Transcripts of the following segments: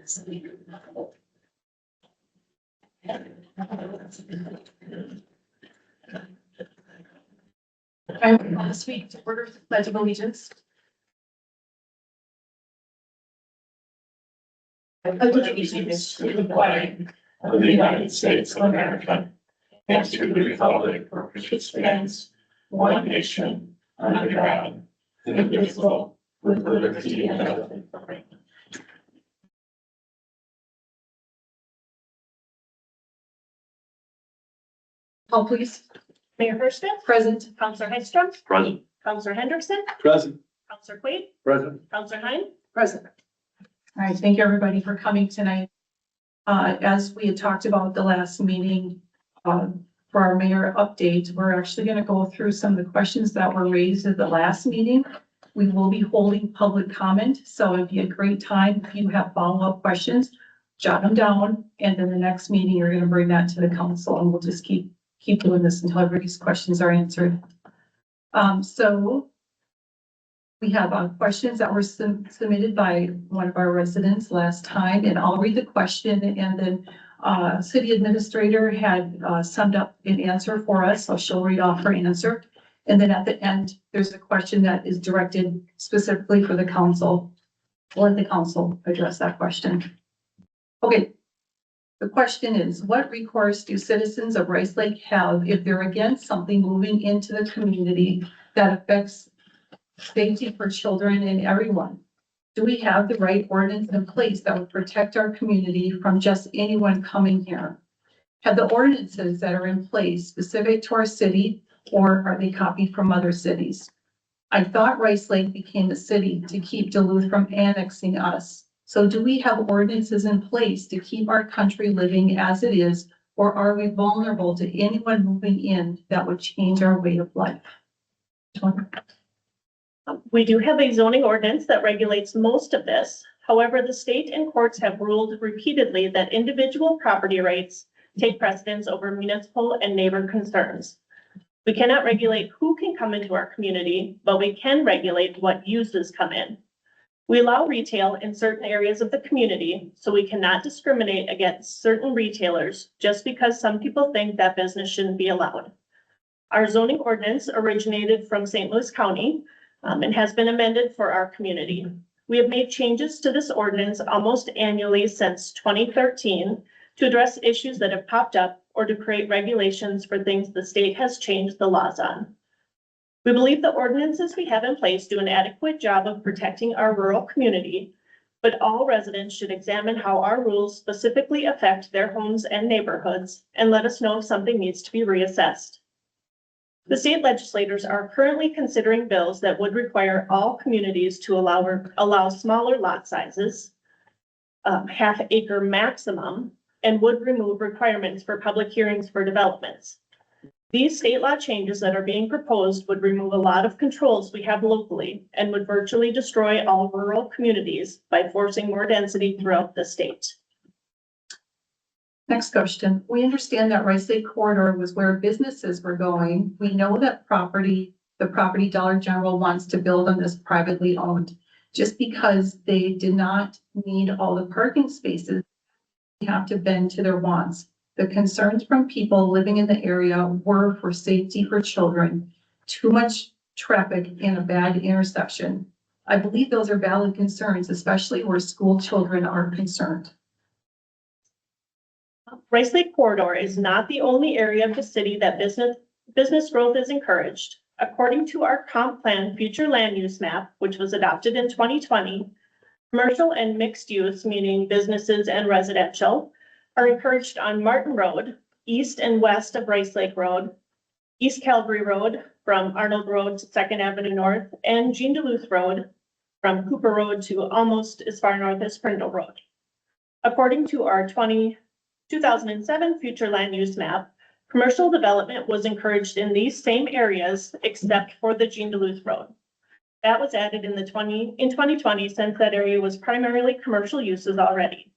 I will call this week to order the Pledge of Allegiance. Allegiance to the flag of the United States of America and to the republic for which it stands, one nation, under God, indivisible, with liberty and justice for all. Call please. Mayor Hirschman, Present. Counselor Hedstrom, Present. Counselor Henderson, Present. Counselor Quaid, Present. Counselor Hein. Present. All right, thank you everybody for coming tonight. As we had talked about the last meeting, for our mayor update, we're actually going to go through some of the questions that were raised at the last meeting. We will be holding public comment, so it'd be a great time if you have follow-up questions, jot them down, and then the next meeting, you're going to bring that to the council, and we'll just keep doing this until everybody's questions are answered. So we have questions that were submitted by one of our residents last time, and I'll read the question, and then city administrator had summed up an answer for us, so she'll read off her answer. And then at the end, there's a question that is directed specifically for the council. We'll let the council address that question. Okay. The question is, what recourse do citizens of Rice Lake have if they're against something moving into the community that affects safety for children and everyone? Do we have the right ordinance in place that would protect our community from just anyone coming here? Have the ordinances that are in place specific to our city, or are they copied from other cities? I thought Rice Lake became a city to keep Duluth from annexing us. So do we have ordinances in place to keep our country living as it is, or are we vulnerable to anyone moving in that would change our way of life? We do have a zoning ordinance that regulates most of this. However, the state and courts have ruled repeatedly that individual property rights take precedence over municipal and neighbor concerns. We cannot regulate who can come into our community, but we can regulate what uses come in. We allow retail in certain areas of the community, so we cannot discriminate against certain retailers just because some people think that business shouldn't be allowed. Our zoning ordinance originated from St. Louis County and has been amended for our community. We have made changes to this ordinance almost annually since 2013 to address issues that have popped up or to create regulations for things the state has changed the laws on. We believe the ordinances we have in place do an adequate job of protecting our rural community, but all residents should examine how our rules specifically affect their homes and neighborhoods and let us know if something needs to be reassessed. The state legislators are currently considering bills that would require all communities to allow smaller lot sizes, half-acre maximum, and would remove requirements for public hearings for developments. These state law changes that are being proposed would remove a lot of controls we have locally and would virtually destroy all rural communities by forcing more density throughout the state. Next question. We understand that Rice Lake corridor was where businesses were going. We know that the property Dollar General wants to build on this privately owned. Just because they did not need all the parking spaces, they have to bend to their wants. The concerns from people living in the area were for safety for children, too much traffic and a bad intersection. I believe those are valid concerns, especially where school children are concerned. Rice Lake corridor is not the only area of the city that business growth is encouraged. According to our comp plan future land use map, which was adopted in 2020, commercial and mixed use, meaning businesses and residential, are encouraged on Martin Road, east and west of Rice Lake Road, East Calvary Road from Arnold Road to 2nd Avenue North, and Jean Duluth Road from Cooper Road to almost as far north as Prindle Road. According to our 2007 future land use map, commercial development was encouraged in these same areas except for the Jean Duluth Road. That was added in 2020 since that area was primarily commercial uses already.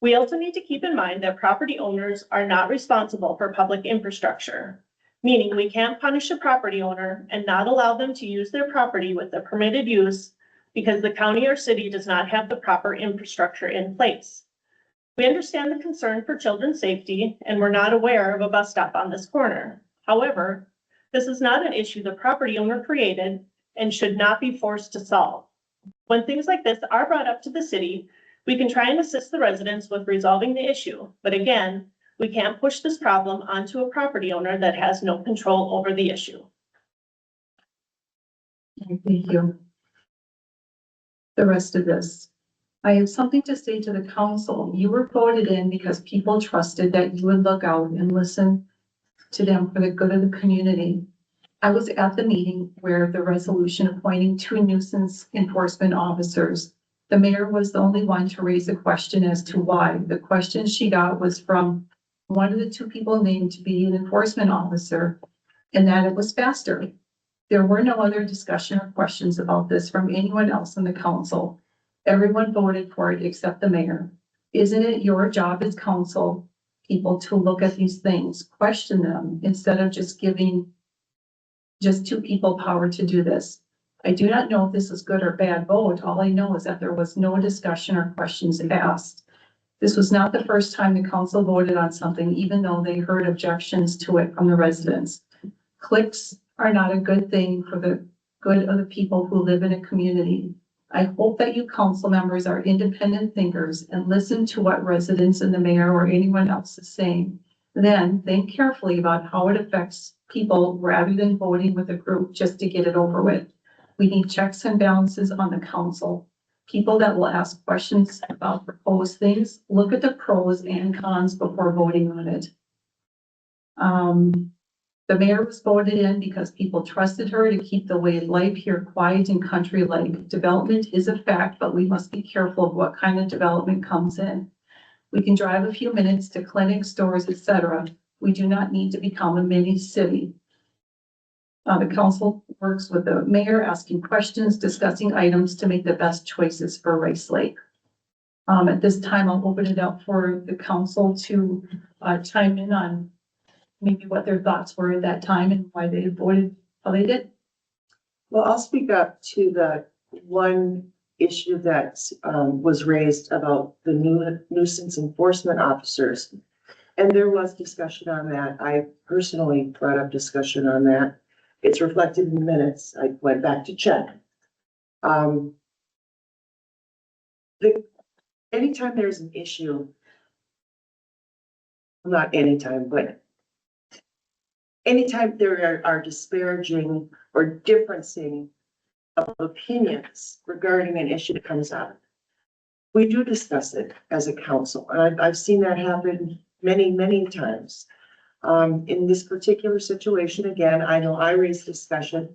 We also need to keep in mind that property owners are not responsible for public infrastructure, meaning we can't punish a property owner and not allow them to use their property with the permitted use because the county or city does not have the proper infrastructure in place. We understand the concern for children's safety, and we're not aware of a bus stop on this corner. However, this is not an issue the property owner created and should not be forced to solve. When things like this are brought up to the city, we can try and assist the residents with resolving the issue, but again, we can't push this problem onto a property owner that has no control over the issue. Thank you. The rest of this. I have something to say to the council. You were voted in because people trusted that you would look out and listen to them for the good of the community. I was at the meeting where the resolution appointing 2 nuisance enforcement officers. The mayor was the only one to raise a question as to why. The question she got was from one of the 2 people named to be an enforcement officer, and that it was faster. There were no other discussion or questions about this from anyone else in the council. Everyone voted for it except the mayor. Isn't it your job as council people to look at these things, question them, instead of just giving just 2 people power to do this? I do not know if this is good or bad vote. All I know is that there was no discussion or questions asked. This was not the first time the council voted on something, even though they heard objections to it from the residents. Clicks are not a good thing for the good of the people who live in a community. I hope that you council members are independent thinkers and listen to what residents and the mayor or anyone else is saying. Then think carefully about how it affects people rather than voting with a group just to get it over with. We need checks and balances on the council. People that will ask questions about proposed things, look at the pros and cons before voting on it. The mayor was voted in because people trusted her to keep the way of life here quiet and country-like. Development is a fact, but we must be careful of what kind of development comes in. We can drive a few minutes to clinics, stores, etc. We do not need to become a mini city. The council works with the mayor, asking questions, discussing items to make the best choices for Rice Lake. At this time, I'll open it up for the council to chime in on maybe what their thoughts were at that time and why they voted how they did. Well, I'll speak up to the one issue that was raised about the new nuisance enforcement officers. And there was discussion on that. I personally brought up discussion on that. It's reflected in the minutes. I went back to check. Anytime there's an issue, not anytime, but anytime there are disparaging or differencing of opinions regarding an issue that comes up, we do discuss it as a council. And I've seen that happen many, many times. In this particular situation, again, I know I raised discussion.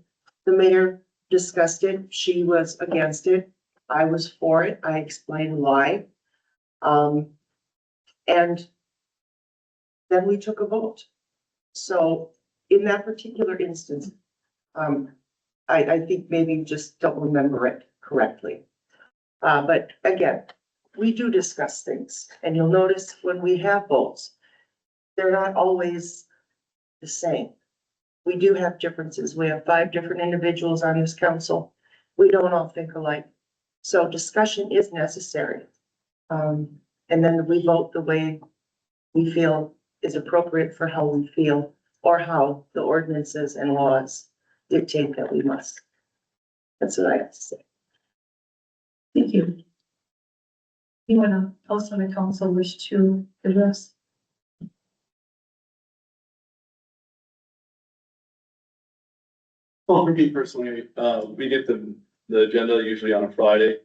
The mayor discussed it. She was against it. I was for it. I explained why. And then we took a vote. So in that particular instance, I think maybe you just don't remember it correctly. But again, we do discuss things, and you'll notice when we have votes, they're not always the same. We do have differences. We have 5 different individuals on this council. We don't all think alike. So discussion is necessary. And then we vote the way we feel is appropriate for how we feel, or how the ordinances and laws dictate that we must. That's what I have to say. Thank you. Anyone else on the council wish to address? Well, for me personally, we get the agenda usually on a Friday.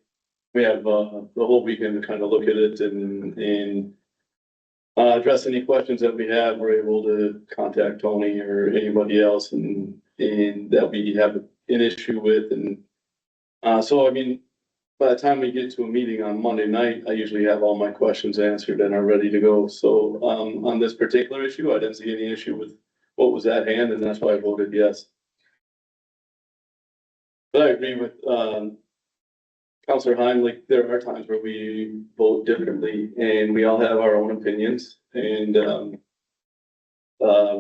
We have, the whole weekend to kind of look at it and address any questions that we have. We're able to contact Tony or anybody else and that we have an issue with. And, so, I mean, by the time we get to a meeting on Monday night, I usually have all my questions answered and are ready to go. So, on this particular issue, I didn't see any issue with what was at hand, and that's why I voted yes. But I agree with, Counselor Heim, like, there are times where we vote differently and we all have our own opinions and,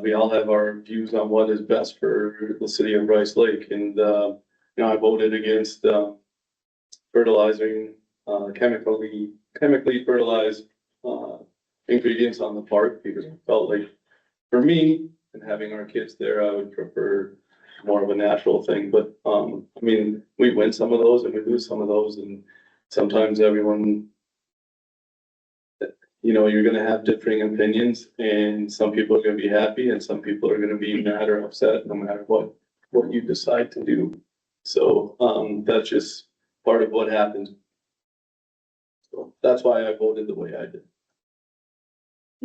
we all have our views on what is best for the city of Rice Lake. And, you know, I voted against, fertilizing, chemically fertilized, ingredients on the park, because we felt like, for me, and having our kids there, I would prefer more of a natural thing, but, I mean, we win some of those and we lose some of those, and sometimes everyone, you know, you're gonna have differing opinions, and some people are gonna be happy, and some people are gonna be mad or upset, no matter what you decide to do. So, that's just part of what happened. So that's why I voted the way I did.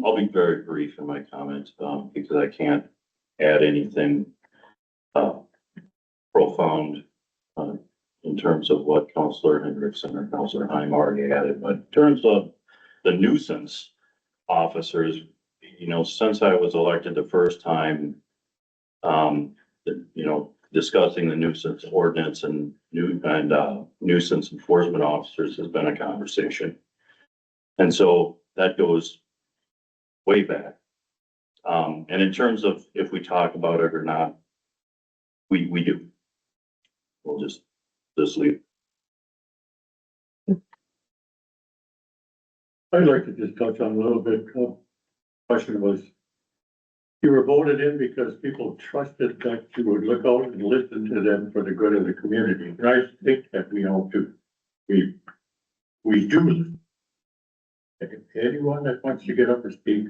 I'll be very brief in my comments, because I can't add anything, profound, in terms of what Counselor Hendrickson or Counselor Heim already added, but in terms of the nuisance officers, you know, since I was elected the first time, you know, discussing the nuisance ordinance and nuisance enforcement officers has been a conversation. And so that goes way back. And in terms of if we talk about it or not, we do. We'll just leave. I'd like to just touch on a little bit. Question was, you were voted in because people trusted that you would look out and listen to them for the good of the community. And I think that we all do. We do listen. And anyone that wants to get up and speak,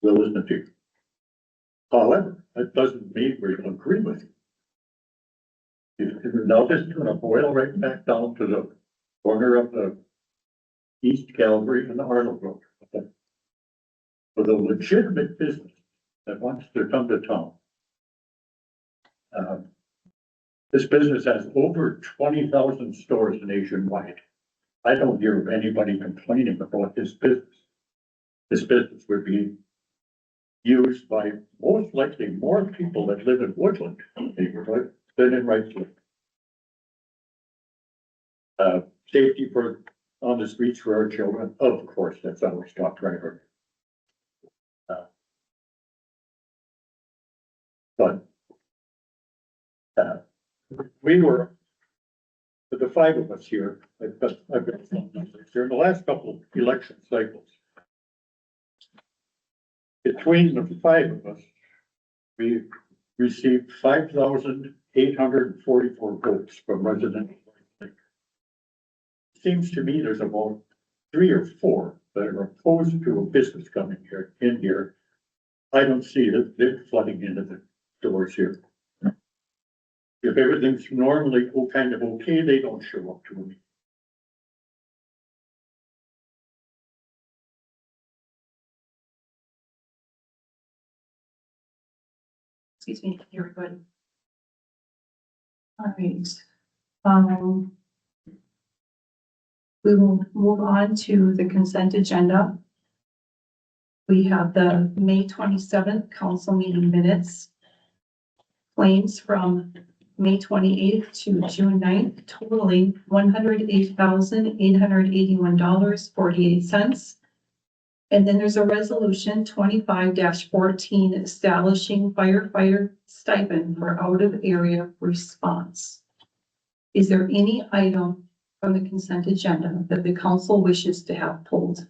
we'll listen to you. However, that doesn't mean we agree with you. Now this is gonna boil right back down to the corner of the East Calvary and the Arnold Road. Okay? For the legitimate business that wants to come to town. This business has over 20,000 stores nationwide. I don't hear of anybody complaining about this business. This business would be used by most likely more people that live in Woodland neighborhood than in Wrightsville. Safety on the streets for our children, of course, that's always top priority. But we were, the five of us here, I've got some numbers here, in the last couple of election cycles. Between the five of us, we received 5,844 votes from residents. Seems to me there's about 3 or 4 that are opposed to a business coming in here. I don't see that they're flooding into the doors here. If everything's normally kind of okay, they don't show up to me. Excuse me, you're good. All right. We will move on to the consent agenda. We have the May 27th council meeting minutes. Claims from May 28th to June 9th totaling $108,881.48. And then there's a resolution 25-14 establishing firefighter stipend for out of area response. Is there any item from the consent agenda that the council wishes to have pulled?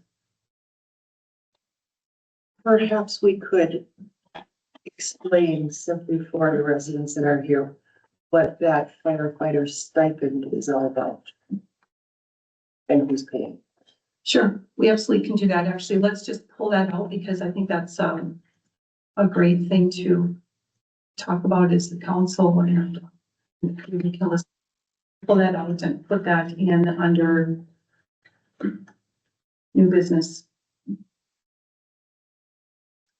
Perhaps we could explain simply for the residents that are here what that firefighter stipend is all about and who's paying. Sure, we absolutely can do that. Actually, let's just pull that out because I think that's a great thing to talk about as the council, and we can pull that out and put that in under new business.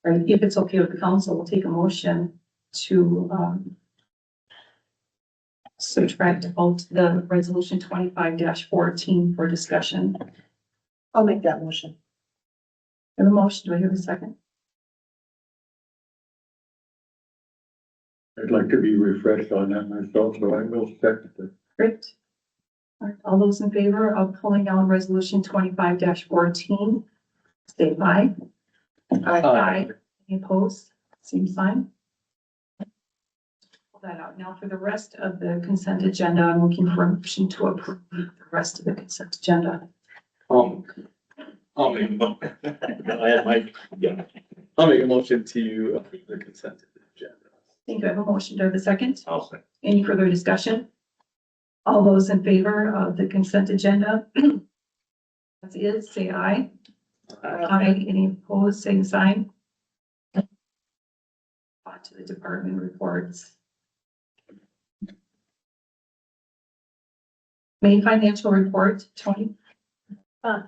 Right, if it's okay with the council, we'll take a motion to subtract out the resolution 25-14 for discussion. I'll make that motion. And the motion, do I hear a second? I'd like to be refreshed on that myself, so I will second it. Great. All right, all those in favor of pulling down resolution 25-14, state aye. Aye. Any opposed? Same sign. pull that out. Now for the rest of the consent agenda, I'm looking for a motion to approve the rest of the consent agenda. I'll make, I'll make a motion to approve the consent agenda. Thank you. I have a motion. Do I have a second? I'll say. Any further discussion? All those in favor of the consent agenda? As is, say aye. Aye. Any opposed, same sign. On to the department reports. Main financial report, Tony.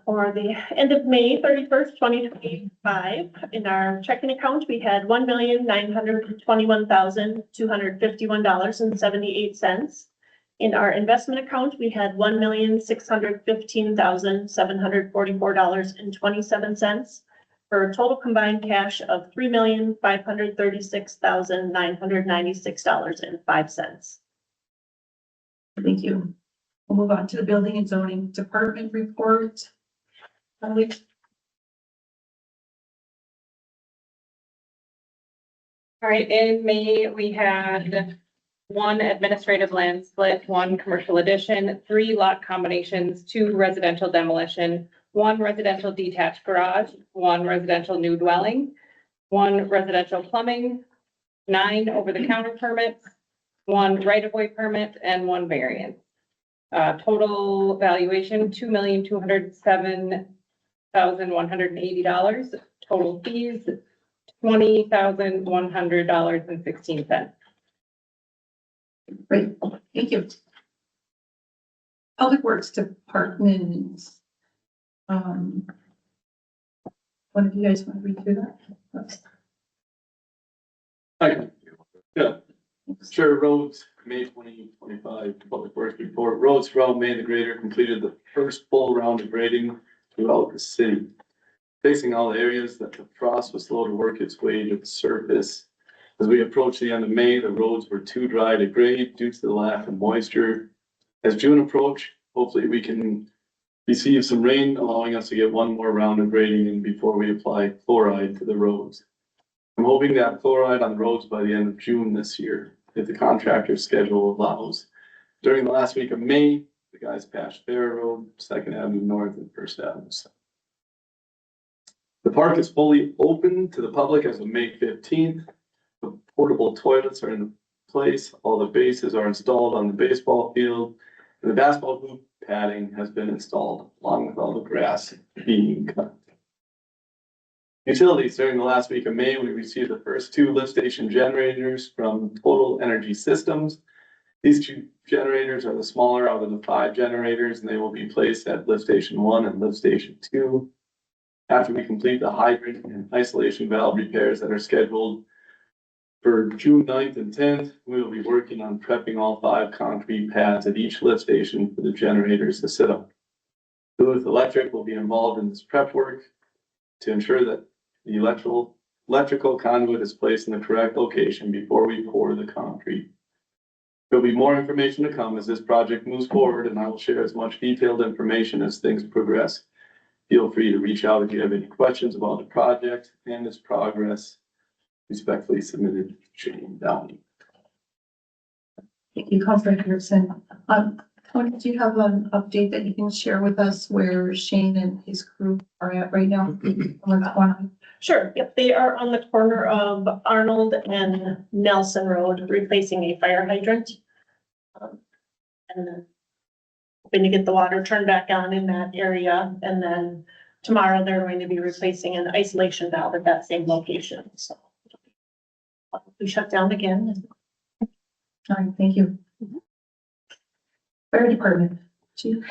For the end of May 31st, 2025, in our checking account, we had $1,921,251.78. In our investment account, we had $1,615,744.27 for a total combined cash of $3,536,996.05. Thank you. We'll move on to the building and zoning department report. All right, in May, we had one administrative land split, one commercial addition, 3 lot combinations, 2 residential demolition, 1 residential detached garage, 1 residential new dwelling, 1 residential plumbing, 9 over-the-counter permits, 1 right-of-way permit, and 1 variance. Total valuation, $2,207,180. Total fees, $20,100.16. Great, thank you. Public Works Department. One of you guys want to read through that? Hi. Yeah. Sure, roads, May 2025, Public Works report. Roads throughout May, the grader completed the first full round of grading throughout the city. Facing all the areas that the frost was slow to work its way to the surface. As we approached the end of May, the roads were too dry to grade due to the lack of moisture. As June approached, hopefully we can receive some rain, allowing us to get one more round of grading in before we apply chloride to the roads. I'm hoping to have chloride on the roads by the end of June this year, if the contractor's schedule allows. During the last week of May, the guys patched Fair Road, 2nd Avenue North, and 1st Avenue South. The park is fully open to the public as of May 15th. The portable toilets are in place. All the bases are installed on the baseball field. And the basketball hoop padding has been installed along with all the grass being cut. Utilities, during the last week of May, we received the first 2 lift station generators from Total Energy Systems. These 2 generators are the smaller out of the 5 generators, and they will be placed at lift station 1 and lift station 2. After we complete the hydrant and isolation valve repairs that are scheduled for June 9th and 10th, we will be working on prepping all 5 concrete pads at each lift station for the generators to sit on. Duluth Electric will be involved in this prep work to ensure that the electrical conduit is placed in the correct location before we pour the concrete. There'll be more information to come as this project moves forward, and I will share as much detailed information as things progress. Feel free to reach out if you have any questions about the project and its progress. Respectfully submitted, Shane Downey. Thank you, Councilor Henderson. Tony, do you have an update that you can share with us where Shane and his crew are at right now? What's going on? Sure, yep, they are on the corner of Arnold and Nelson Road, replacing a fire hydrant. And then hoping to get the water turned back on in that area, and then tomorrow they're going to be replacing an isolation valve at that same location, so. We shut down again. All right, thank you. Fire Department, Chief.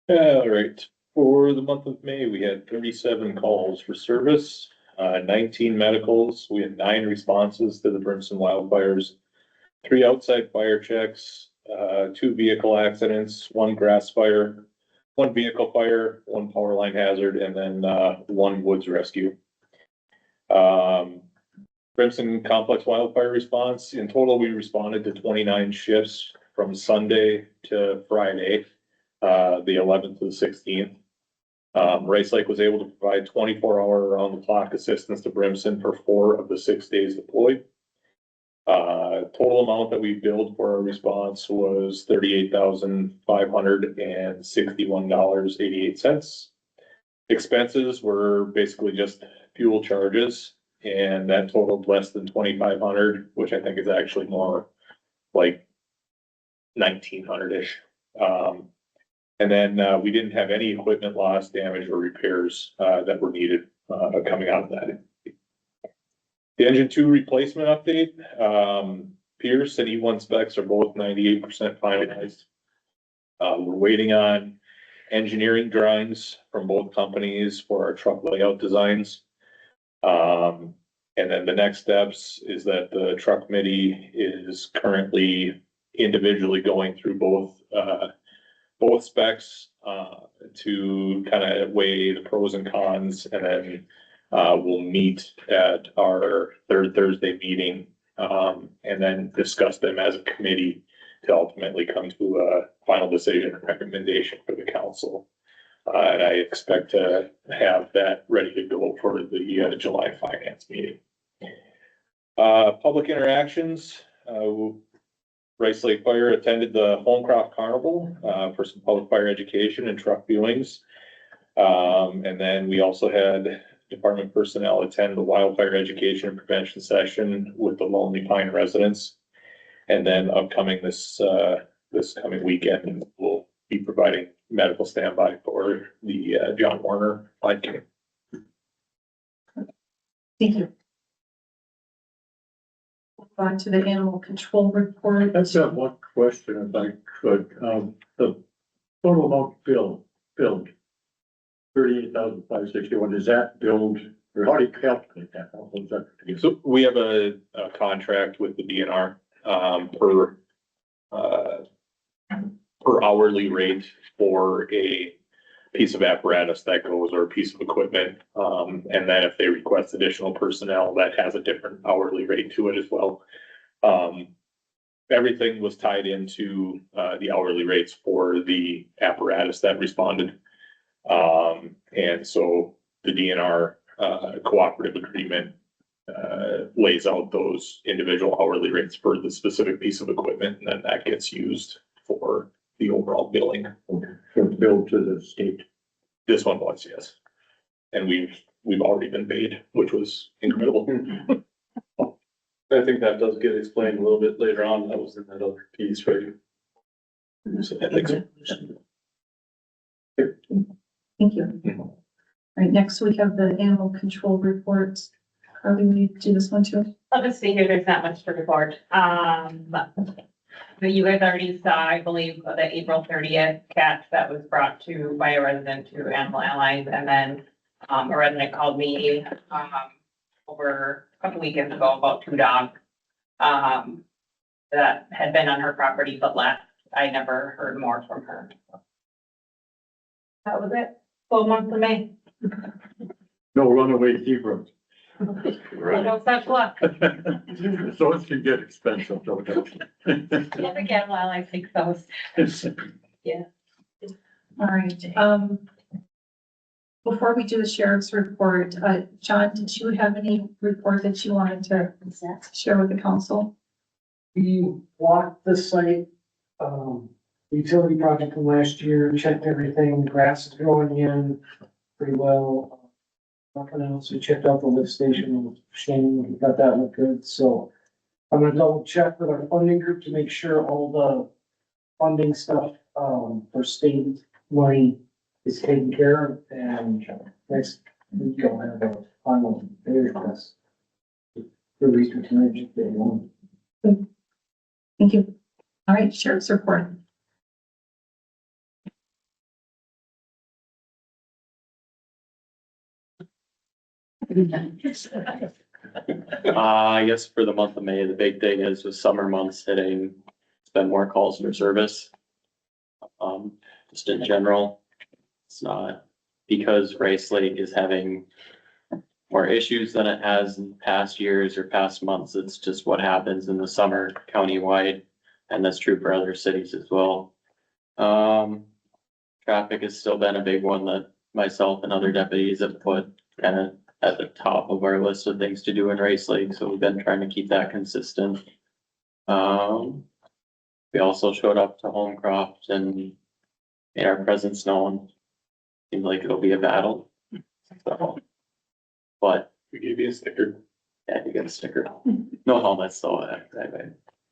All right, for the month of May, we had 37 calls for service, 19 medicals. We had 9 responses to the Brimson wildfires, 3 outside fire checks, 2 vehicle accidents, 1 grass fire, 1 vehicle fire, 1 power line hazard, and then 1 woods rescue. Brimson complex wildfire response. In total, we responded to 29 shifts from Sunday to Friday, the 11th to the 16th. Rice Lake was able to provide 24-hour around-the-clock assistance to Brimson for 4 of the 6 days deployed. Total amount that we billed for our response was $38,561.88. Expenses were basically just fuel charges, and that totaled less than 2,500, which I think is actually more like 1,900-ish. And then, we didn't have any equipment loss, damage, or repairs, that were needed, coming out of that. The engine 2 replacement update, Pierce and E1 specs are both 98% finalized. We're waiting on engineering drawings from both companies for our truck layout designs. And then the next steps is that the truck committee is currently individually going through both specs, to kind of weigh the pros and cons, and then we'll meet at our third Thursday meeting, and then discuss them as a committee to ultimately come to a final decision and recommendation for the council. And I expect to have that ready to go for the July finance meeting. Public interactions, Rice Lake Fire attended the Holmcroft Carnival, for some public fire education and truck viewings. And then we also had department personnel attend the wildfire education and prevention session with the Lonely Pine residents. And then upcoming this coming weekend, we'll be providing medical standby for the John Warner 5K. Thank you. On to the animal control report. I've got one question if I could. The total amount billed, 38,561, is that billed, or how do you calculate that? How does that together? So we have a contract with the DNR, per hourly rate for a piece of apparatus that goes, or a piece of equipment. And then if they request additional personnel, that has a different hourly rate to it as well. Everything was tied into, the hourly rates for the apparatus that responded. And so the DNR, cooperative agreement, lays out those individual hourly rates for the specific piece of equipment, and then that gets used for the overall billing. So it's billed to the state. This one was, yes. And we've already been paid, which was incredible. I think that does get explained a little bit later on. That was in that other piece, right? So I think so. Thank you. All right, next we have the animal control reports. Carly, will you do this one too? I'll just see here, there's not much to report. But you guys already saw, I believe, the April 30th catch that was brought to by a resident to Animal Allies, and then a resident called me over a couple weekends ago about 2 dogs that had been on her property but left. I never heard more from her. That was it. Full month of May. No runaway zebras. No such luck. Those can get expensive, don't they? Yeah, again, while I think those. All right, before we do the sheriff's report, John, did you have any report that you wanted to share with the council? We walked the site, utility project from last year, checked everything, grass is growing in pretty well. Nothing else, we checked out the lift station, Shane, we thought that looked good, so I'm gonna double check with our funding group to make sure all the funding stuff, for state money is taken care of, and next week I'll have a final pay request. For research and if they want. Thank you. All right, sheriff's report. I guess for the month of May, the big thing is with summer months hitting, it's been more calls for service. Just in general, it's not because Rice Lake is having more issues than it has in past years or past months. It's just what happens in the summer countywide, and that's true for other cities as well. Traffic has still been a big one that myself and other deputies have put kind of at the top of our list of things to do in Rice Lake, so we've been trying to keep that consistent. We also showed up to Homecroft and made our presence known. Seems like it'll be a battle. So, but We gave you a sticker. yeah, you get a sticker. No helmets though,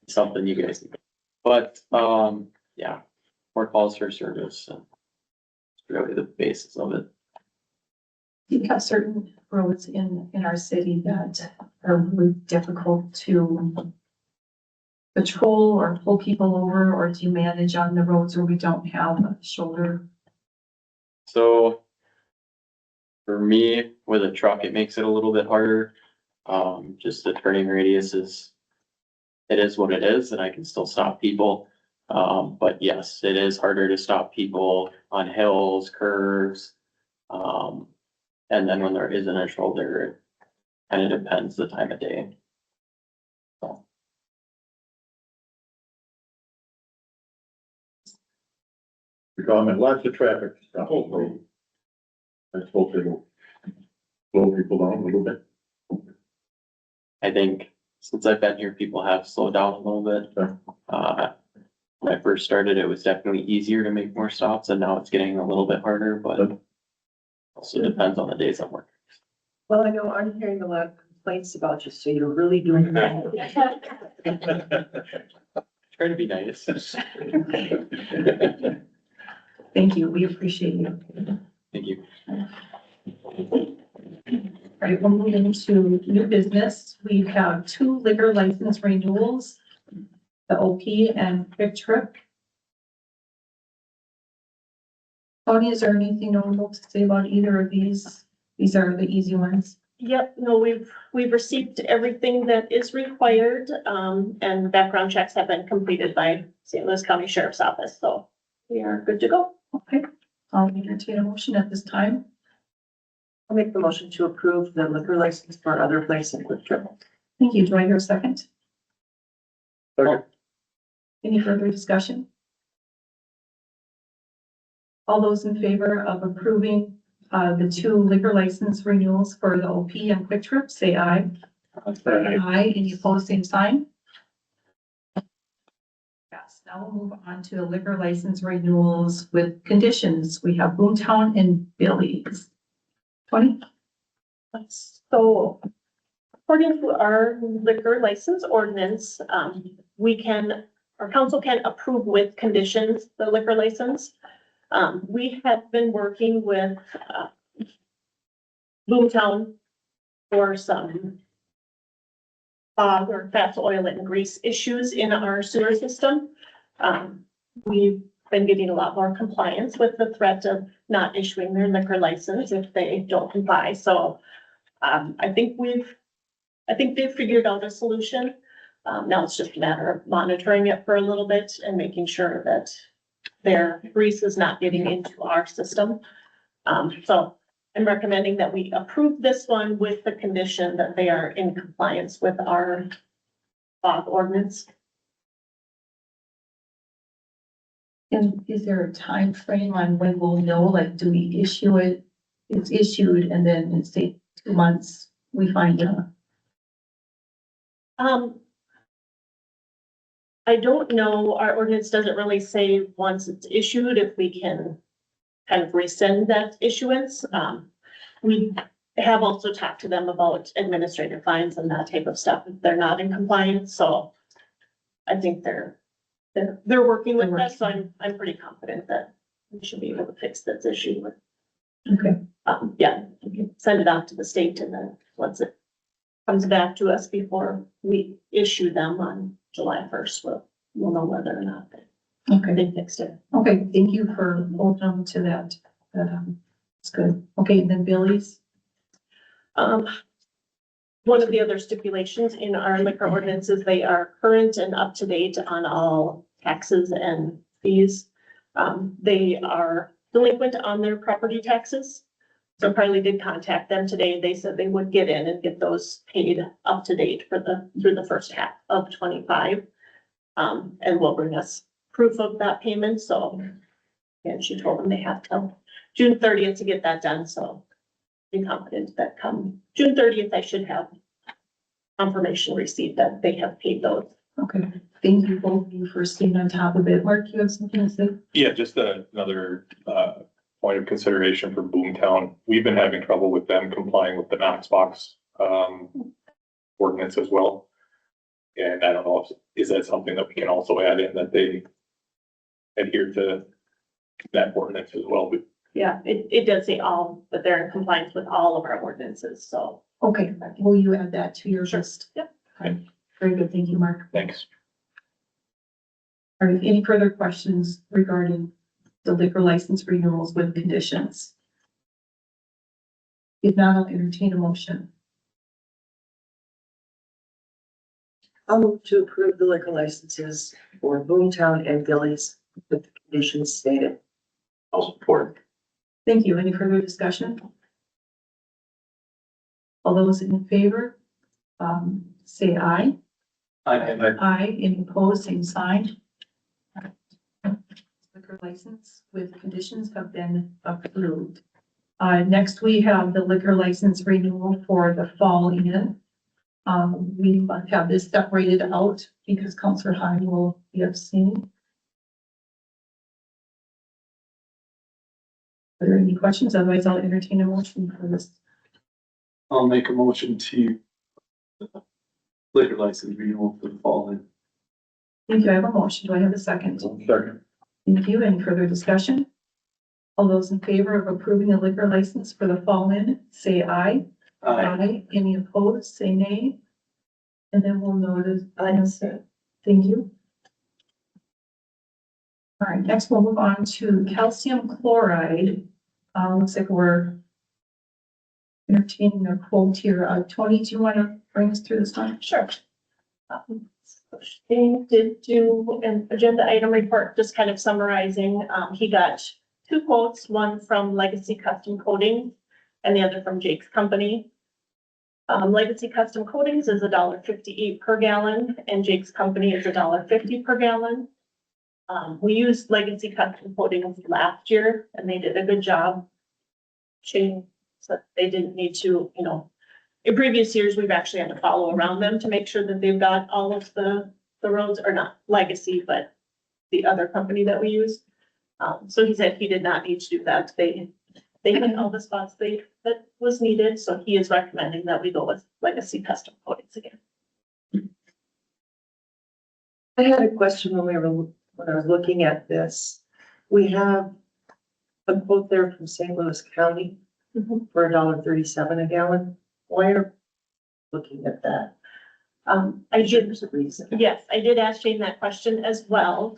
something you guys need. But, yeah, more calls for service and it's really the basis of it. We have certain roads in our city that are really difficult to patrol or pull people over, or do you manage on the roads where we don't have a shoulder? So for me, with a truck, it makes it a little bit harder. Just the turning radius it is what it is, and I can still stop people. But yes, it is harder to stop people on hills, curves. And then when there isn't a shoulder, it kind of depends the time of day. So, Lots of traffic stuff. Let's hope it'll slow people down a little bit. I think since I've been here, people have slowed down a little bit. When I first started, it was definitely easier to make more stops, and now it's getting a little bit harder, but also depends on the days I'm working. Well, I know I'm hearing a lot of complaints about you, so you're really doing that. Try to be nice. Thank you, we appreciate you. Thank you. All right, we'll move into new business. We have 2 liquor license renewals, the OP and Quick Trip. Tony, is there anything notable to say about either of these? These are the easy ones. Yep, no, we've received everything that is required, and background checks have been completed by St. Louis County Sheriff's Office, so we are good to go. Okay, I'll entertain a motion at this time. I'll make the motion to approve the liquor license for Other Place and Quick Trip. Thank you. Do I hear a second? Second. Any further discussion? All those in favor of approving the 2 liquor license renewals for the OP and Quick Trip, say aye. Aye. Any opposed, same sign? Yes, now we'll move on to the liquor license renewals with conditions. We have Boomtown and Billy's. Tony? So according to our liquor license ordinance, our council can approve with conditions the liquor license. We have been working with Boomtown for some fog or fats, oil and grease issues in our sewer system. We've been getting a lot more compliance with the threat of not issuing their liquor license if they don't comply. So I think they've figured out a solution. Now it's just a matter of monitoring it for a little bit and making sure that their grease is not getting into our system. So I'm recommending that we approve this one with the condition that they are in compliance with our ordinance. And is there a time frame on when we'll know, like, do we issue it? It's issued and then in say 2 months, we find out. I don't know, our ordinance doesn't really say once it's issued, if we can kind of rescind that issuance. We have also talked to them about administrative fines and that type of stuff if they're not in compliance, so I think they're working with us, so I'm pretty confident that we should be able to fix this issue. Okay. Yeah, we can send it out to the state and then once it comes back to us before we issue them on July 1st, we'll know whether or not they fixed it. Okay, thank you for holding on to that. That's good. Okay, then Billy's. One of the other stipulations in our liquor ordinance is they are current and up to date on all taxes and fees. They are delinquent on their property taxes. So Carly did contact them today. They said they would get in and get those paid up to date through the first half of 25. And will bring us proof of that payment. So, and she told them they have till June 30th to get that done. So Be confident that come June 30th, I should have confirmation received that they have paid those. Okay, thank you both of you for staying on top of it. Mark, you have something to say? Yeah, just another point of consideration for Boomtown. We've been having trouble with them complying with the Knox box ordinance as well. And I don't know, is that something that we can also add in, that they adhere to that ordinance as well? But Yeah, it does say all, but they're in compliance with all of our ordinances, so. Okay, will you add that to your Sure. list? Yep. Okay, very good, thank you, Mark. thanks. All right, any further questions regarding the liquor license renewals with conditions? If not, I'll entertain a motion. I'll move to approve the liquor licenses for Boomtown and Billy's with the conditions stated. I'll support. Thank you. Any further discussion? All those in favor, say aye. Aye. Any opposed, same sign. Liquor license with conditions have been approved. Next we have the liquor license renewal for the Fall Inn. We must have this separated out because Counselor Hine will be abstaining. Are there any questions? Otherwise, I'll entertain a motion for this. I'll make a motion to liquor license renewal for the Fall Inn. Thank you. I have a motion. Do I have a second? Second. Thank you. Any further discussion? All those in favor of approving the liquor license for the Fall Inn, say aye. Aye. Any opposed, say nay. And then we'll notice, thank you. All right, next we'll move on to calcium chloride. Looks like we're entertaining a quote here. Tony, do you want to bring us through this one? Sure. Shane did do an agenda item report, just kind of summarizing. He got two quotes, one from Legacy Custom Coatings and the other from Jake's Company. Legacy Custom Coatings is $1.58 per gallon and Jake's Company is $1.50 per gallon. We used Legacy Custom Coatings last year and they did a good job. Shane said they didn't need to, in previous years, we've actually had to follow around them to make sure that they've got all of the roads, or not Legacy, but the other company that we use. So he said he did not need to do that. They hit all the spots that was needed, so he is recommending that we go with Legacy Custom Coatings again. I had a question when I was looking at this. We have a quote there from St. Louis County for $1.37 a gallon. Why are we looking at that? I did, There's a reason. yes, I did ask Shane that question as well.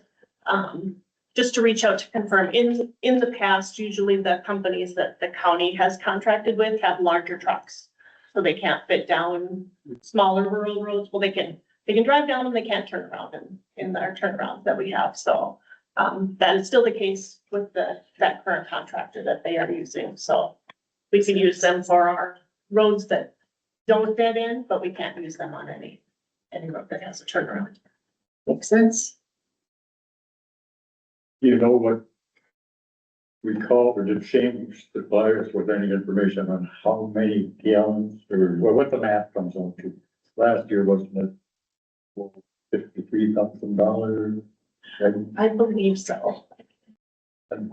Just to reach out to confirm, in the past, usually the companies that the county has contracted with have larger trucks. So they can't fit down smaller rural roads. Well, they can drive down them, they can't turn around in our turnarounds that we have. So that is still the case with that current contractor that they are using. So we can use them for our roads that don't dead end, but we can't use them on any road that has a turnaround. Makes sense. You know what we call, or did Shane supply us with any information on how many gallons or what the math comes on to? Last year, wasn't it $53,000? I believe so. And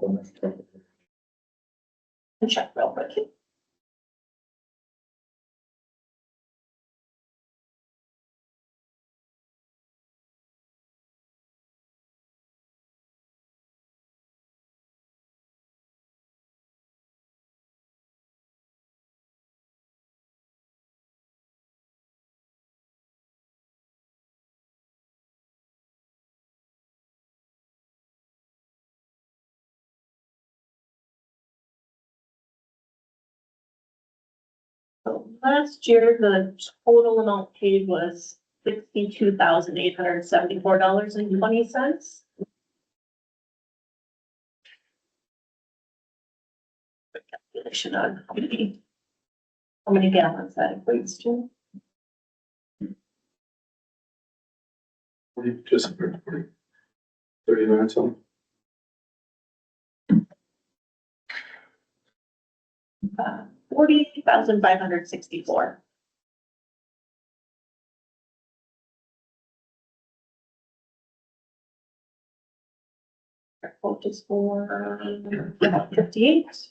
check real quick. So last year, the total amount paid was $62,874.20. Calculation on how many gallons that equates to. Just 30 minutes on. 40,564. Our quote is for 58.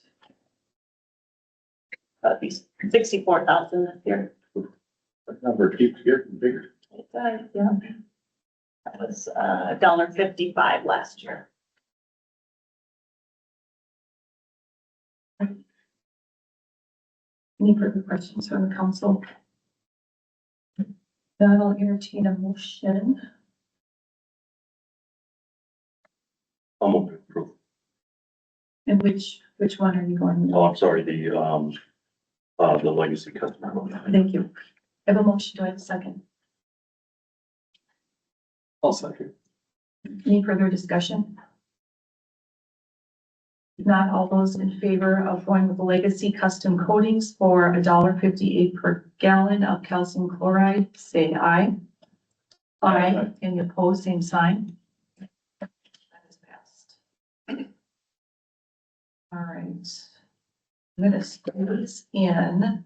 That'd be 64,000 this year. That number keeps getting bigger. It does, yeah. That was $1.55 last year. Any further questions from the council? Then I'll entertain a motion. I'll move to approve. And which one are you going? Oh, I'm sorry, the legacy customer. Thank you. I have a motion. Do I have a second? I'll second. Any further discussion? If not, all those in favor of going with the legacy custom coatings for $1.58 per gallon of calcium chloride, say aye. Aye. Any opposed, same sign. That is passed. All right. I'm gonna squeeze in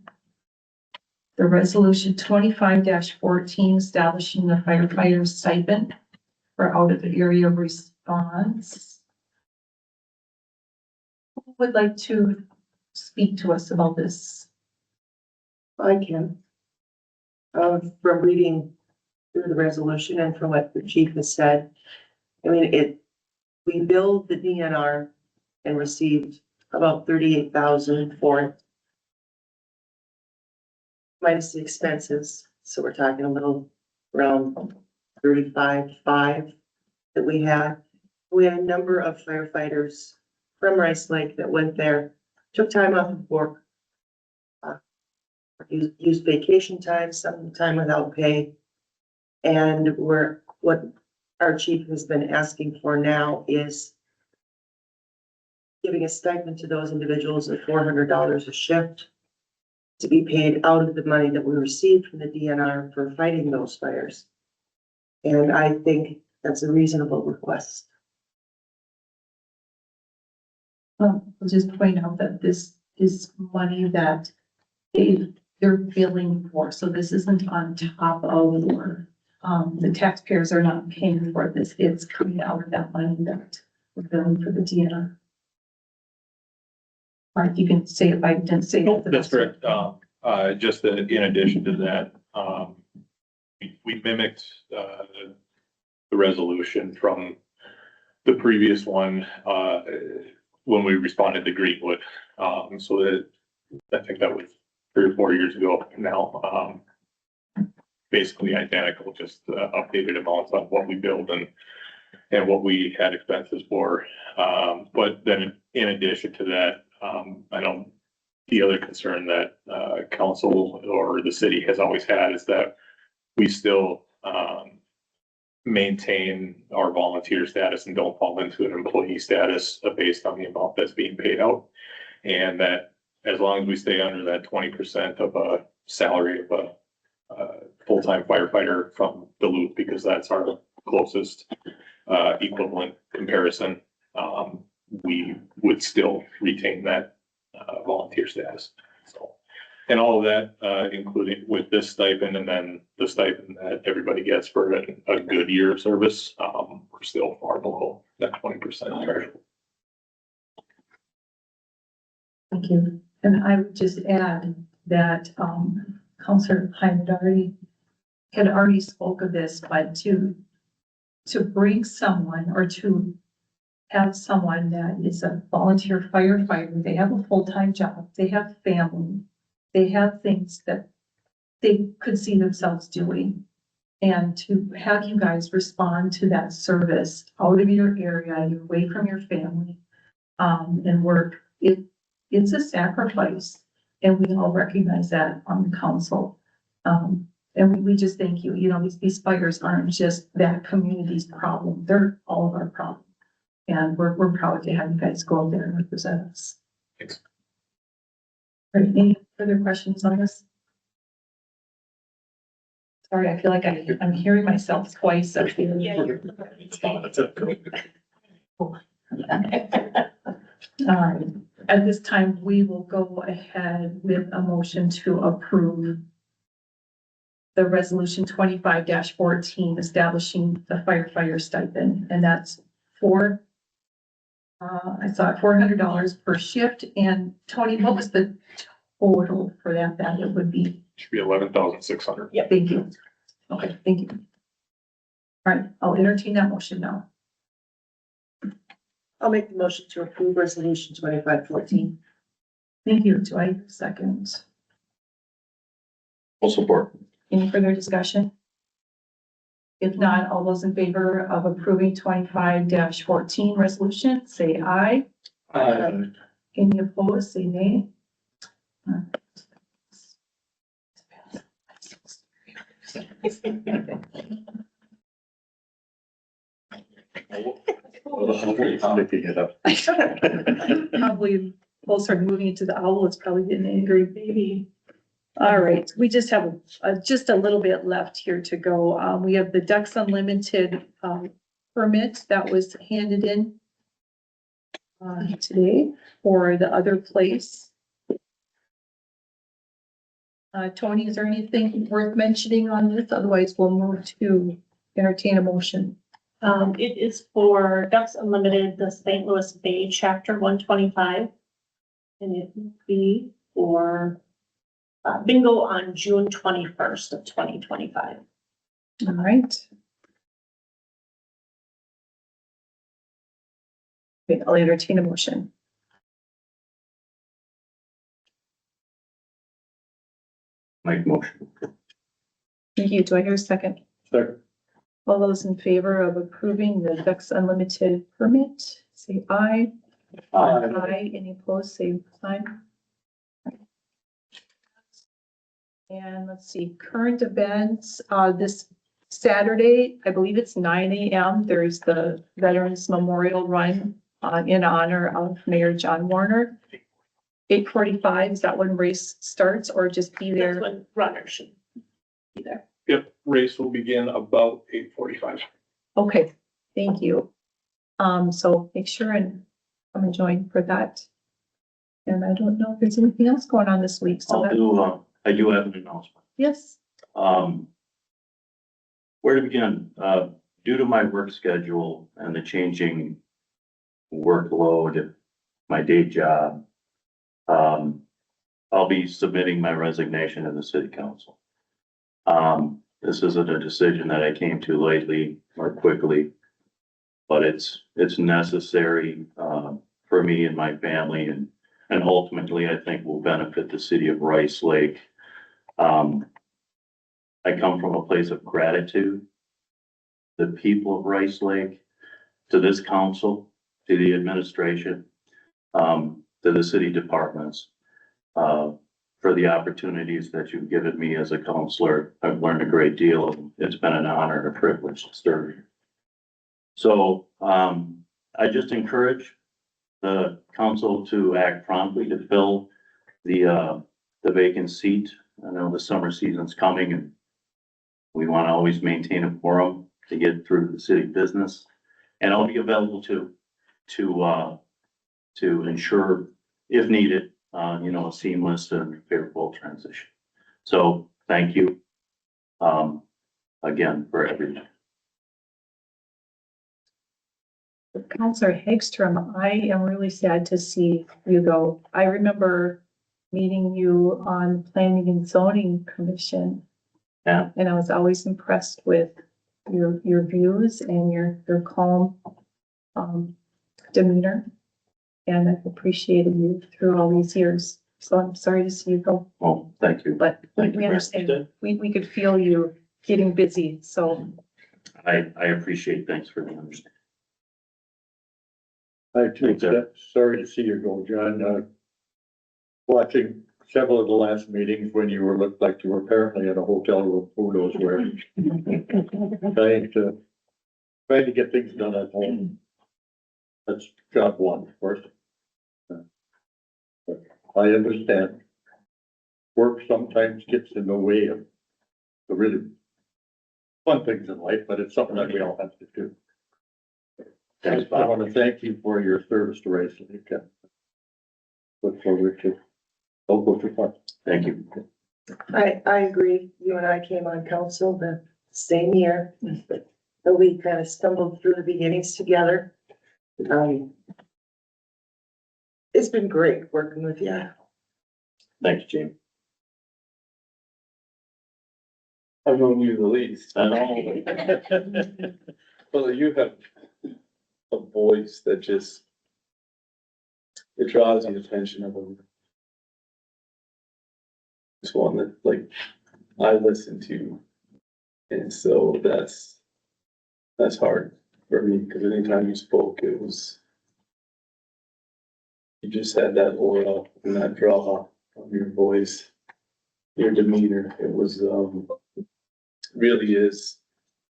the resolution 25-14 establishing the firefighter stipend for out of the area response. Who would like to speak to us about this? I can. From reading through the resolution and from what the chief has said, I mean, we billed the DNR and received about 38,000 for it. Minus the expenses, so we're talking a little around 35,500 that we had. We had a number of firefighters from Rice Lake that went there, took time off of work, used vacation time, some time without pay. And what our chief has been asking for now is giving a stipend to those individuals of $400 a shift to be paid out of the money that we received from the DNR for fighting those fires. And I think that's a reasonable request. I'll just point out that this is money that they're billing for, so this isn't on top of the taxpayers are not paying for this, it's coming out of that money that we're billing for the DNR. Mark, you can say if I didn't say. Nope, that's correct. Just that in addition to that, we mimicked, the resolution from the previous one, when we responded to Greenwood. So that, I think that was 3 or 4 years ago now, basically identical, just updated amounts on what we billed and what we had expenses for. But then in addition to that, I know the other concern that council or the city has always had is that we still maintain our volunteer status and don't fall into an employee status based on the amount that's being paid out. And that as long as we stay under that 20% of a salary of a full-time firefighter from Duluth, because that's our closest equivalent comparison, we would still retain that volunteer status. So, and all of that, including with this stipend and then the stipend that everybody gets for a good year of service, we're still far below that 20% threshold. Thank you. And I would just add that, Counselor Hyman had already spoke of this, but to bring someone or to have someone that is a volunteer firefighter, they have a full-time job, they have family, they have things that they could see themselves doing. And to have you guys respond to that service out of your area, you're away from your family, and work, it's a sacrifice. And we all recognize that on the council. And we just thank you. You know, these fires aren't just that community's problem. They're all of our problem. And we're proud to have you guys go out there and represent us. Thanks. All right, any further questions on this? Sorry, I feel like I'm hearing myself twice. Up here. All right. At this time, we will go ahead with a motion to approve the resolution 25-14 establishing the firefighter stipend, and that's for I saw $400 per shift. And Tony, what was the total for that? That it would be? Should be 11,600. Yeah, thank you. Okay, thank you. All right, I'll entertain that motion now. I'll make the motion to approve resolution 2514. Thank you. Do I hear a second? Full support. Any further discussion? If not, all those in favor of approving 25-14 resolution, say aye. Any opposed, say nay. Sticking it up. Probably, we'll start moving into the owl, it's probably getting angry baby. All right, we just have just a little bit left here to go. We have the Ducks Unlimited permit that was handed in today for the other place. Tony, is there anything worth mentioning on this? Otherwise, we'll move to entertain a motion. It is for Ducks Unlimited, the St. Louis Bay Chapter 125. And it will be for bingo on June 21st of 2025. All right. Okay, I'll entertain a motion. Make motion. Thank you. Do I hear a second? Second. All those in favor of approving the Ducks Unlimited permit, say aye. Aye. Any opposed, say sign. And let's see, current events, this Saturday, I believe it's 9 a.m. There's the Veterans Memorial Run in honor of Mayor John Warner. 8:45, is that when race starts, or just be That's there? when runners should be there. Yep, race will begin about 8:45. Okay, thank you. So make sure and come and join for that. And I don't know if there's anything else going on this week, so that, I do have an announcement. yes. Where to begin? Due to my work schedule and the changing workload at my day job, I'll be submitting my resignation to the city council. This isn't a decision that I came to lately or quickly, but it's necessary, for me and my family, and ultimately I think will benefit the city of Rice Lake. I come from a place of gratitude. The people of Rice Lake, to this council, to the administration, to the city departments, for the opportunities that you've given me as a counselor. I've learned a great deal. It's been an honor and a privilege to serve you. So, I just encourage the council to act promptly to fill the vacant seat. I know the summer season's coming and we want to always maintain a quorum to get through the city business. And I'll be available to ensure, if needed, a seamless and favorable transition. So thank you, again, for everything. Counselor Hagstrom, I am really sad to see you go. I remember meeting you on Planning and Zoning Commission. Yeah. And I was always impressed with your views and your calm demeanor. And I've appreciated you through all these years. So I'm sorry to see you go, Well, thank you. but Thank you we for understand. understanding. We could feel you getting busy, so. I appreciate, thanks for the understanding. I too, sorry to see you go, John. Watching several of the last meetings when you looked like you were apparently at a hotel room, who knows where. Trying to get things done at home. That's job one, of course. I understand. Work sometimes gets in the way of the really fun things in life, but it's something that we all have to do. Thanks, I Bob. want to thank you for your service to Rice Lake. look forward to, go for fun. Thank you. I agree. You and I came on council the same year. So we kind of stumbled through the beginnings together. It's been great working with you. Thanks, Gene. I've known you the least. I know. Well, you have a voice that just, it draws the attention of them. It's one that like I listen to. And so that's hard for me because anytime you spoke, it was, you just had that aura and that draw on your voice, your demeanor. It was, really is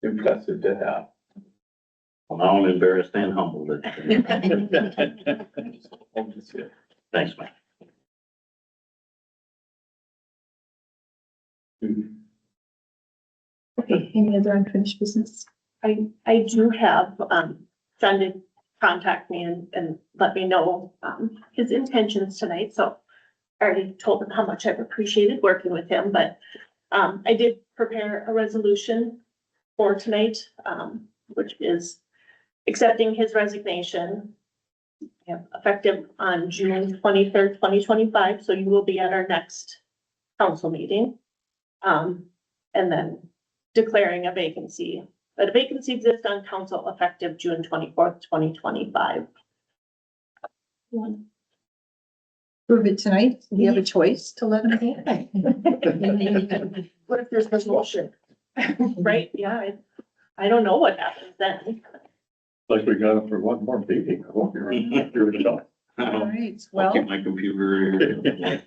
impressive to have. Well, now I'm embarrassed and humbled. Thanks, Mike. Okay, any other unfinished business? I do have, John did contact me and let me know, his intentions tonight, so I already told him how much I've appreciated working with him, but, I did prepare a resolution for tonight, which is accepting his resignation, effective on June 23rd, 2025, so you will be at our next council meeting. And then declaring a vacancy, that a vacancy exists on council effective June 24th, 2025. Prove it tonight. Do you have a choice to let them go? What if there's no motion? Right, yeah, I don't know what happens then. Like we got it for one more meeting. I hope you're through it all. All right, I'll well, keep my computer here.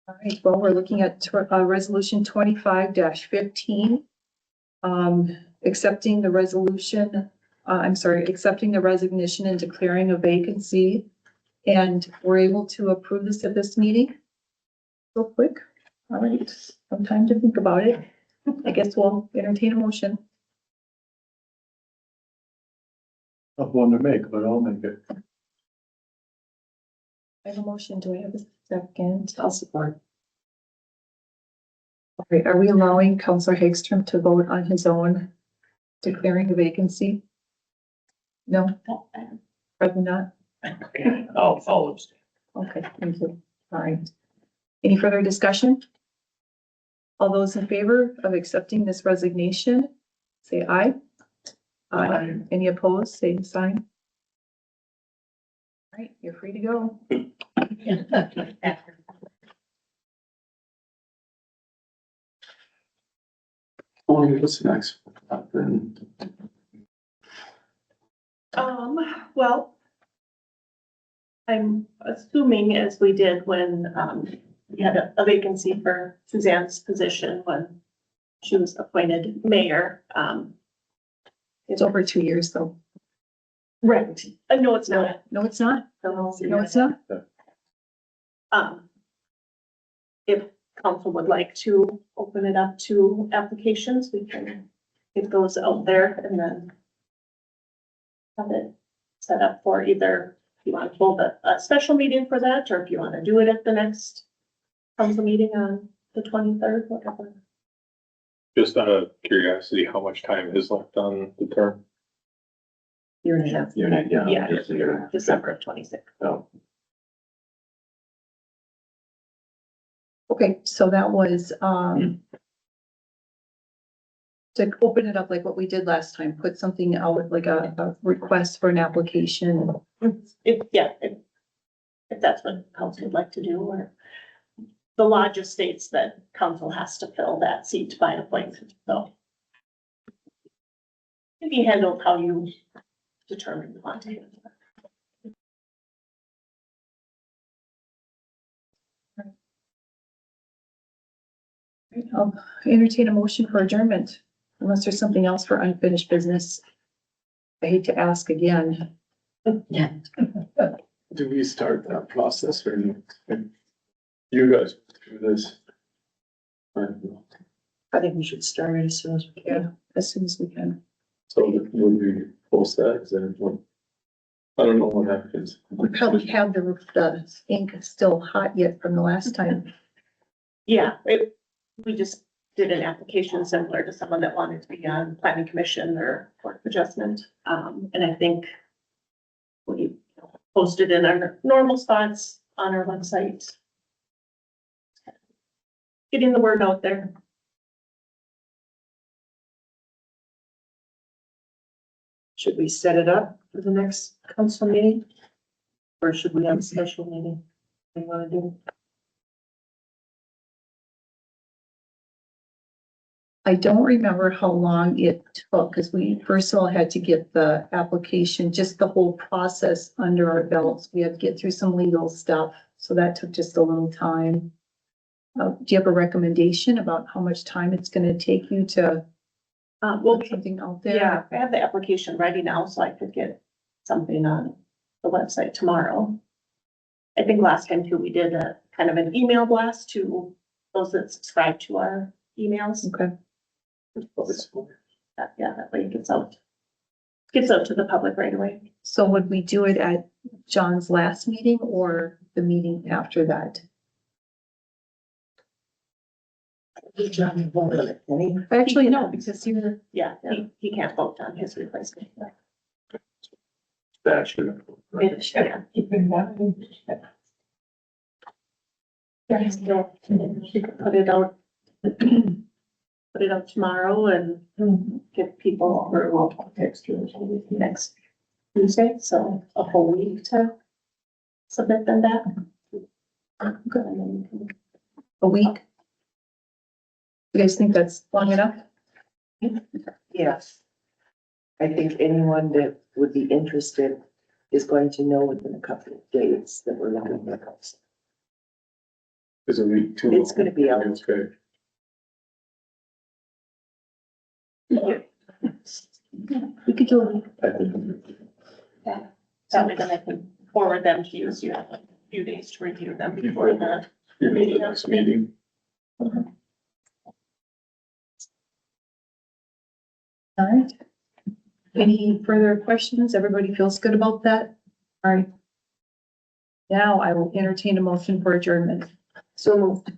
all right, well, we're looking at resolution 25-15. Accepting the resolution, accepting the resignation and declaring a vacancy. And we're able to approve this at this meeting. Real quick. All right, some time to think about it. I guess we'll entertain a motion. Tough one to make, but I'll make it. I have a motion. Do I have a second? I'll support. All right, are we allowing Counselor Hagstrom to vote on his own declaring a vacancy? No, probably not. I'll abstain. Okay, thank you. All right. Any further discussion? All those in favor of accepting this resignation, say aye. Aye. Any opposed, same sign. All right, you're free to go. Oh, what's next? Then Well, I'm assuming as we did when, we had a vacancy for Suzanne's position when she was appointed mayor, It's over 2 years though. Right, no, it's not. No, it's not. No, No, it's not. If council would like to open it up to applications, we can get those out there and then have it set up for either if you want to hold a special meeting for that, or if you want to do it at the next council meeting on the 23rd, whatever. Just out of curiosity, how much time is left on the term? Year and a half. You're not, Yeah. just a year. December of 26. Oh, Okay, so that was, to open it up like what we did last time, put something out like a request for an application. If that's what council would like to do, or the law just states that council has to fill that seat by appointment, so. It can be handled how you determine you want to. handle it. I'll entertain a motion for adjournment, unless there's something else for unfinished business. I hate to ask again. do we start that process or no? You guys do this. I don't know. I think we should start it as soon as we can. As soon as we can. So would we post that? Is that one? I don't know what happens. We probably have the ink still hot yet from the last time. Yeah, we just did an application similar to someone that wanted to be on planning commission or court of adjustment. And I think we posted in our normal spots on our website. Getting the word out there. Should we set it up for the next council meeting? Or should we have a special meeting? What do you wanna do? I don't remember how long it took, because we first of all had to get the application, just the whole process under our belts. We had to get through some legal stuff, so that took just a little time. Do you have a recommendation about how much time it's gonna take you to Well, put something out there? yeah, I have the application ready now, so I could get something on the website tomorrow. I think last time too, we did a kind of an email blast to those that subscribe to our emails. Okay, Yeah, that way it gets out to the public right away. so would we do it at John's last meeting or the meeting after that? Actually, no, because you're, Yeah, he can't vote on his replacement. Statute. Yeah. She could put it out. Put it out tomorrow and give people next Tuesday, so a whole week to submit them back. a week? You guys think that's long enough? Yes. I think anyone that would be interested is going to know within a couple of days that we're looking at house. Is a week too? It's gonna be out. Okay. We could do a week. That way then I can forward them to you, so you have a few days to review them before the. The next meeting. All right. Any further questions? Everybody feels good about that? All right. Now I will entertain a motion for adjournment. So moved.